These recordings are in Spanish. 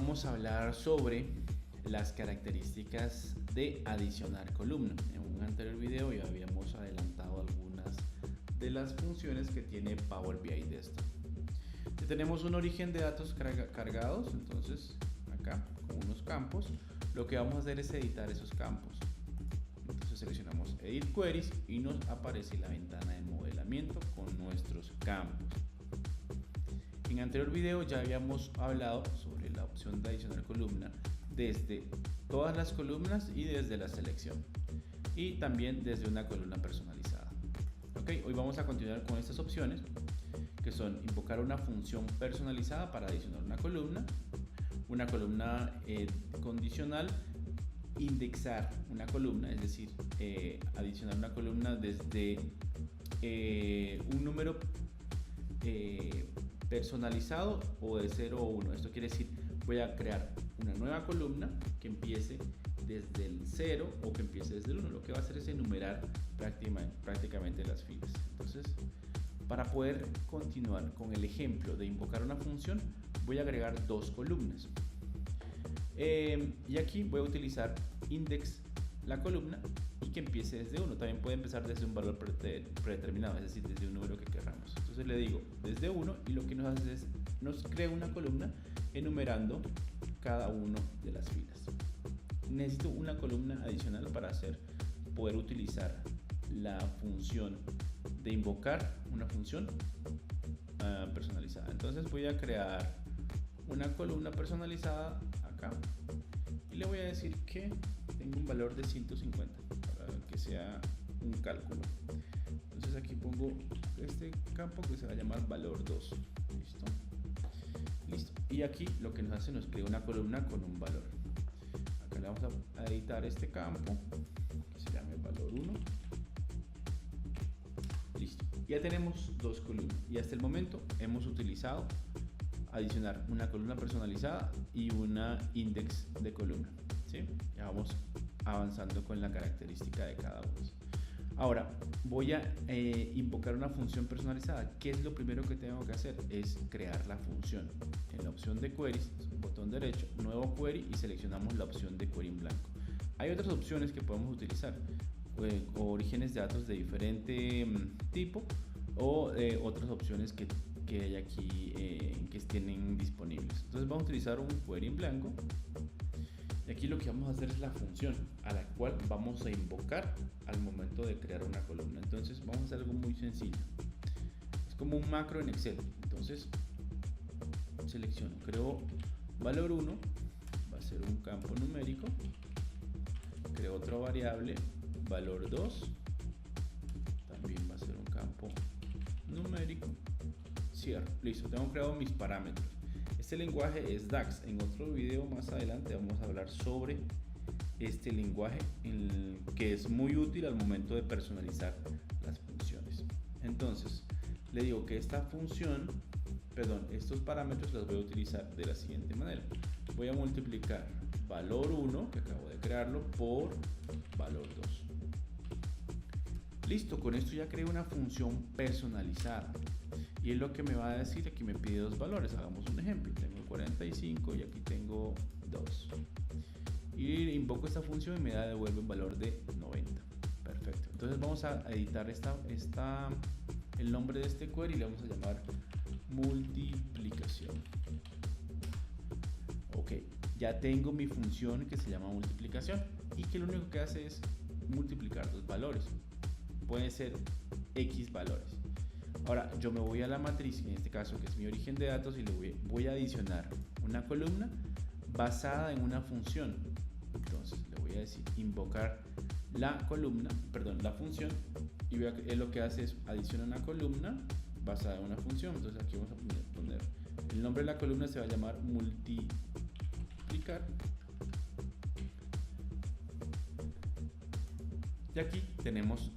vamos a hablar sobre las características de adicionar columna. En un anterior video ya habíamos adelantado algunas de las funciones que tiene Power BI Desktop. Tenemos un origen de datos cargados, entonces acá con unos campos, lo que vamos a hacer es editar esos campos. Entonces seleccionamos Edit Queries y nos aparece la ventana de modelamiento con nuestros campos. En el anterior video ya habíamos hablado sobre la opción de adicionar columna desde todas las columnas y desde la selección, y también desde una columna personalizada. Hoy vamos a continuar con estas opciones, que son invocar una función personalizada para adicionar una columna condicional, indexar una columna, es decir, adicionar una columna desde un número personalizado o de 0 o 1. Esto quiere decir, voy a crear una nueva columna que empiece desde el 0 o que empiece desde el 1. Lo que va a hacer es enumerar prácticamente las filas. Entonces, para poder continuar con el ejemplo de invocar una función, voy a agregar dos columnas. Y aquí voy a utilizar index la columna y que empiece desde 1. También puede empezar desde un valor predeterminado, es decir, desde un número que queramos. Entonces le digo desde 1 y lo que nos hace es nos crea una columna enumerando cada una de las filas. Necesito una columna adicional para poder utilizar la función de invocar una función personalizada. Entonces voy a crear una columna personalizada acá y le voy a decir que tengo un valor de 150 para que sea un cálculo. Entonces aquí pongo este campo que se va a llamar valor 2. Listo. Y aquí lo que nos hace, nos crea una columna con un valor. Acá le vamos a editar este campo que se llame valor 1. Listo. Ya tenemos dos columnas y hasta el momento hemos utilizado adicionar una columna personalizada y una index de columna. ¿Sí? Ya vamos avanzando con la característica de cada uno. Ahora voy a invocar una función personalizada. ¿Qué es lo primero que tengo que hacer? Es crear la función. En la opción de queries, botón derecho, nuevo query, y seleccionamos la opción de query en blanco. Hay otras opciones que podemos utilizar, orígenes de datos de diferente tipo, o otras opciones que hay aquí que tienen disponibles. Entonces vamos a utilizar un query en blanco. Y aquí lo que vamos a hacer es la función a la cual vamos a invocar al momento de crear una columna. Entonces vamos a hacer algo muy sencillo. Es como un macro en Excel. Entonces selecciono, creo valor 1, va a ser un campo numérico. Creo otra variable, valor 2, también va a ser un campo numérico. Cierro. Listo, tengo creado mis parámetros. Este lenguaje es DAX. En otro video más adelante vamos a hablar sobre este lenguaje que es muy útil al momento de personalizar las funciones. Entonces le digo que esta función, estos parámetros los voy a utilizar de la siguiente manera. Voy a multiplicar valor 1, que acabo de crearlo, por valor 2. Listo, con esto ya creé una función personalizada. Y es lo que me va a decir, aquí me pide dos valores. Hagamos un ejemplo, tengo 45 y aquí tengo 2. Y invoco esta función y me devuelve un valor de 90. Perfecto. Entonces vamos a editar el nombre de este query y le vamos a llamar multiplicación. Ok, ya tengo mi función que se llama multiplicación y que lo único que hace es multiplicar dos valores. Pueden ser X valores. Ahora yo me voy a la matriz, en este caso que es mi origen de datos, y le voy a adicionar una columna basada en una función. Entonces le voy a decir invocar la función, y lo que hace es adicionar una columna basada en una función. Entonces aquí vamos a poner el nombre de la columna, se va a llamar multiplicar. Y aquí llamamos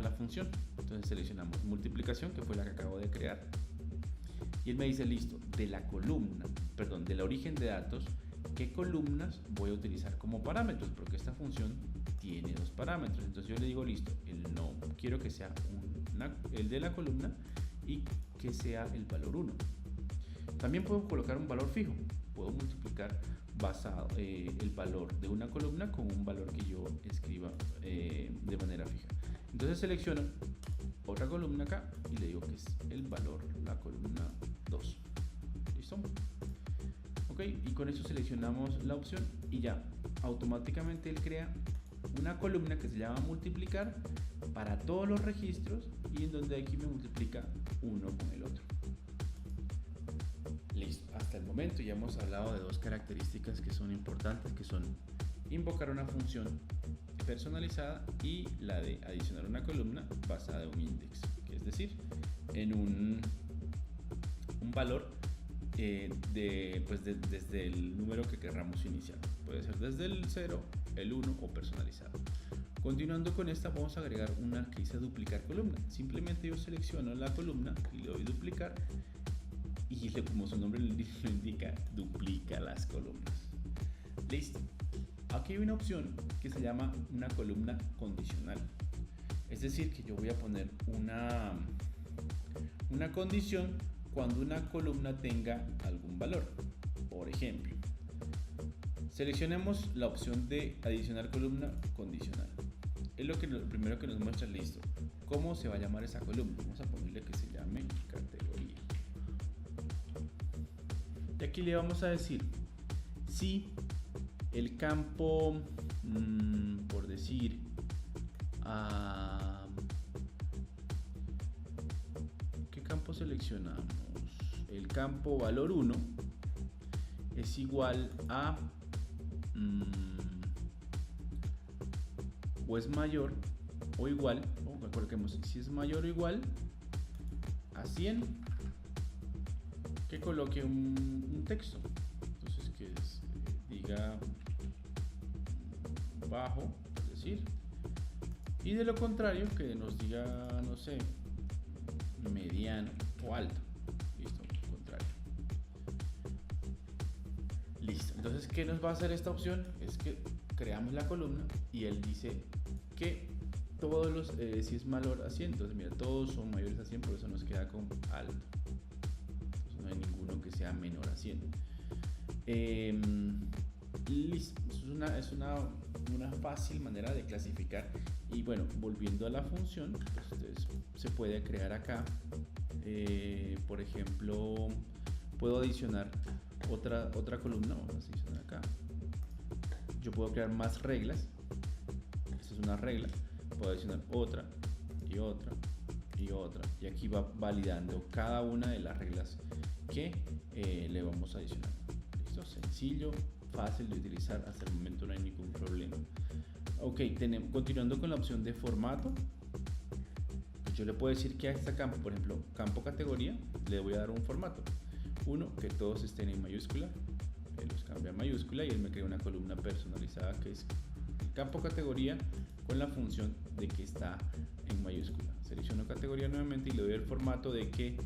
la función. Entonces seleccionamos multiplicación, que fue la que acabo de crear. Y él me dice, listo, del origen de datos, ¿qué columnas voy a utilizar como parámetros? Porque esta función tiene dos parámetros. Entonces yo le digo, listo, quiero que sea el de la columna y que sea el valor 1. También puedo colocar un valor fijo. puedo multiplicar basado el valor de una columna con un valor que yo escriba de manera fija. Entonces selecciono otra columna acá y le digo que es el valor, la columna 2. ¿Listo? Ok, y con eso seleccionamos la opción y ya automáticamente él crea una columna que se llama multiplicar para todos los registros y en donde aquí me multiplica uno con el otro. Listo, hasta el momento ya hemos hablado de dos características que son importantes, que son invocar una función personalizada y la de adicionar una columna basada en un index, que es decir, en un valor desde el número que querramos iniciar. Puede ser desde el 0, el 1 o personalizado. Continuando con esta, vamos a agregar una que dice duplicar columna. Simplemente yo selecciono la columna y le doy duplicar y como su nombre lo indica, duplica las columnas. Listo. Aquí hay una opción que se llama una columna condicional. Es decir, que yo voy a poner una condición cuando una columna tenga algún valor. Por ejemplo, seleccionemos la opción de adicionar columna condicional. Es lo primero que nos muestra. Listo. ¿Cómo se va a llamar esa columna? Vamos a ponerle que se llame categoría. Y aquí le vamos a decir si el campo, por decir, ¿qué campo seleccionamos? El campo valor 1 es igual a o es mayor o igual, coloquemos si es mayor o igual a 100, que coloque un texto. Entonces que diga bajo, es decir, y de lo contrario que nos diga, no sé, mediano o alto. Listo, contrario. Listo. Entonces, ¿qué nos va a hacer esta opción? Es que creamos la columna y él dice que todos los, si es mayor a 100, entonces mira, todos son mayores a 100, por eso nos queda con alto. Entonces no hay ninguno que sea menor a 100. Listo. Es una fácil manera de clasificar. Y bueno, volviendo a la función, pues se puede crear acá, por ejemplo, puedo adicionar otra columna. Vamos a adicionar acá. Yo puedo crear más reglas. Esta es una regla. Puedo adicionar otra y otra y otra. Y aquí va validando cada una de las reglas que le vamos a adicionar. Listo, sencillo, fácil de utilizar. Hasta el momento no hay ningún problema. Ok, continuando con la opción de formato, pues yo le puedo decir que a este campo, por ejemplo, campo categoría, le voy a dar un formato. Uno, que todos estén en mayúscula, los cambia a mayúscula y él me crea una columna personalizada que es el campo categoría con la función de que está en mayúscula. Selecciono categoría nuevamente y le doy el formato de que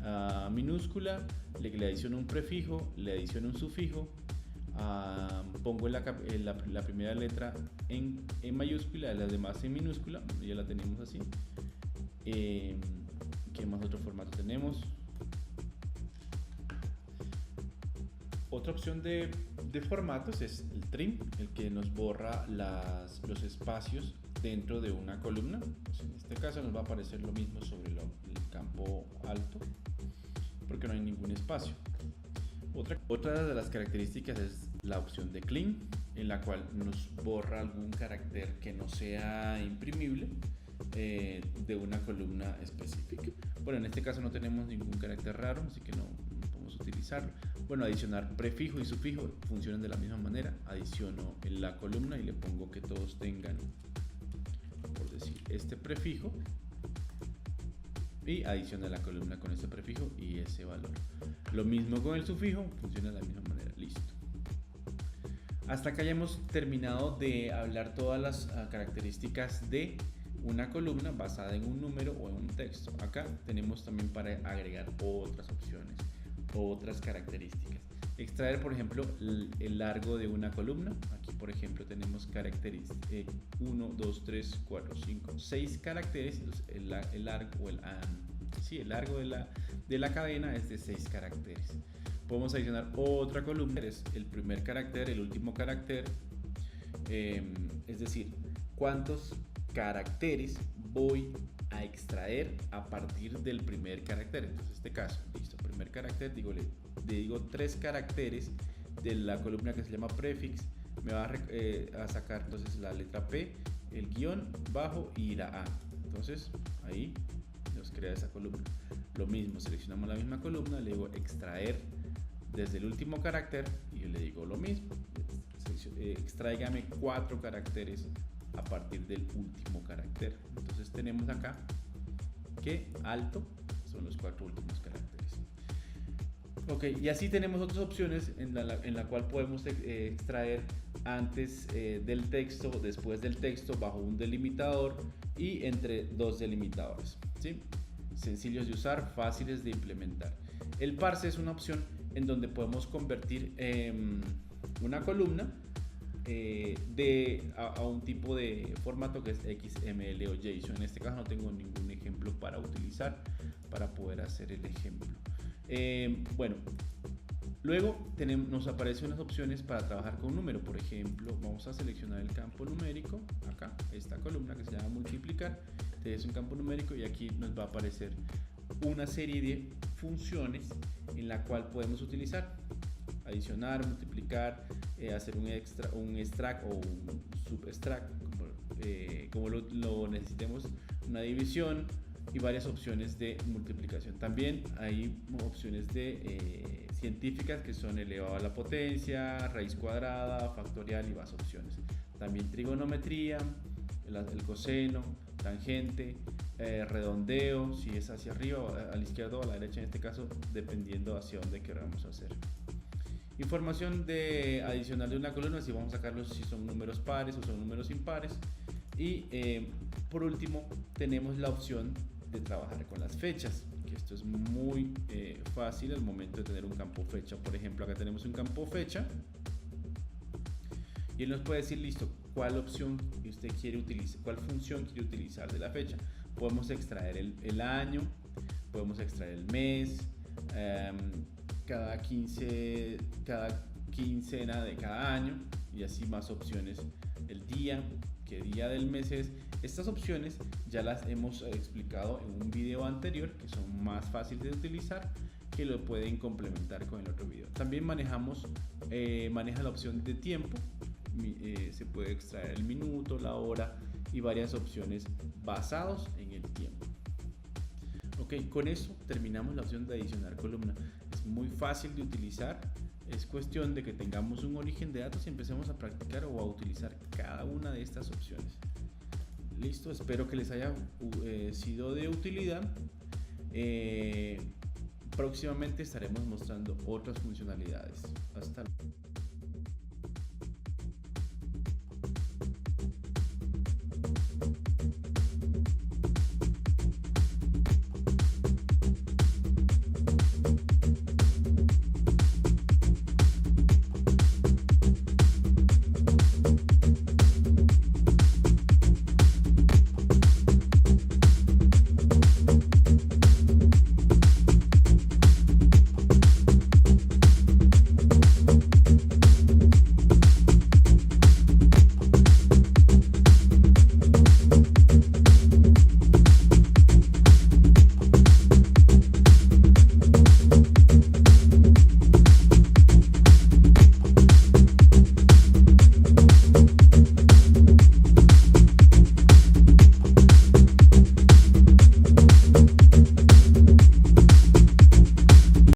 a minúscula le adiciono un prefijo, le adiciono un sufijo. Pongo la primera letra en mayúscula, las demás en minúscula. Ya la tenemos así. ¿Qué más otro formato tenemos? Otra opción de formatos es el trim, el que nos borra los espacios dentro de una columna. Pues en este caso nos va a aparecer lo mismo sobre el campo alto, porque no hay ningún espacio. Otra de las características es la opción de clean, en la cual nos borra algún carácter que no sea imprimible de una columna específica. Bueno, en este caso no tenemos ningún carácter raro, así que no podemos utilizarlo. Bueno, adicionar prefijo y sufijo funcionan de la misma manera. Adiciono en la columna y le pongo que todos tengan, por decir, este prefijo, y adiciona la columna con ese prefijo y ese valor. Lo mismo con el sufijo, funciona de la misma manera. Listo. Hasta acá ya hemos terminado de hablar todas las características de una columna basada en un número o en un texto. Acá tenemos también para agregar otras opciones, otras características. Extraer, por ejemplo, el largo de una columna. Aquí, por ejemplo, tenemos caracteres 1, 2, 3, 4, 5, 6 caracteres. El largo de la cadena es de 6 caracteres. podemos adicionar otra columna, es el primer carácter, el último carácter, es decir, cuántos caracteres voy a extraer a partir del primer carácter. Entonces, en este caso, listo, primer carácter, le digo 3 caracteres de la columna que se llama prefix, me va a sacar entonces la letra P, el guión bajo y la A. Entonces ahí nos crea esa columna. Lo mismo, seleccionamos la misma columna, le digo extraer desde el último carácter y yo le digo lo mismo, extráigame 4 caracteres a partir del último carácter. Entonces tenemos acá que alto son los 4 últimos caracteres. Ok, y así tenemos otras opciones en la cual podemos extraer antes del texto, después del texto, bajo un delimitador y entre 2 delimitadores, ¿sí? Sencillos de usar, fáciles de implementar. El parse es una opción en donde podemos convertir una columna a un tipo de formato que es XML o JSON. En este caso no tengo ningún ejemplo para utilizar para poder hacer el ejemplo. Bueno, luego nos aparecen unas opciones para trabajar con un número. Por ejemplo, vamos a seleccionar el campo numérico, acá, esta columna que se llama multiplicar, es un campo numérico y aquí nos va a aparecer una serie de funciones en la cual podemos utilizar, adicionar, multiplicar, hacer un extract o un subextract, como lo necesitemos, una división y varias opciones de multiplicación. También hay opciones de científicas que son elevado a la potencia, raíz cuadrada, factorial y más opciones. También trigonometría, el coseno, tangente, redondeo, si es hacia arriba, a la izquierda o a la derecha en este caso, dependiendo hacia dónde queramos hacer. Información adicional de una columna, si vamos a sacarlos si son números pares o son números impares. Y por último tenemos la opción de trabajar con las fechas, que esto es muy fácil al momento de tener un campo fecha. Por ejemplo, acá tenemos un campo fecha y él nos puede decir, listo, cuál opción usted quiere utilizar, cuál función quiere utilizar de la fecha. Podemos extraer el año, podemos extraer el mes, cada quincena de cada año y así más opciones, el día, qué día del mes es. Estas opciones ya las hemos explicado en un video anterior, que son más fáciles de utilizar, que lo pueden complementar con el otro video. También maneja la opción de tiempo, se puede extraer el minuto, la hora y varias opciones basados en el tiempo. Ok, con eso terminamos la opción de adicionar columna. Es muy fácil de utilizar, es cuestión de que tengamos un origen de datos y empecemos a practicar o a utilizar cada una de estas opciones. Listo, espero que les haya sido de utilidad. Próximamente estaremos mostrando otras funcionalidades. Hasta luego.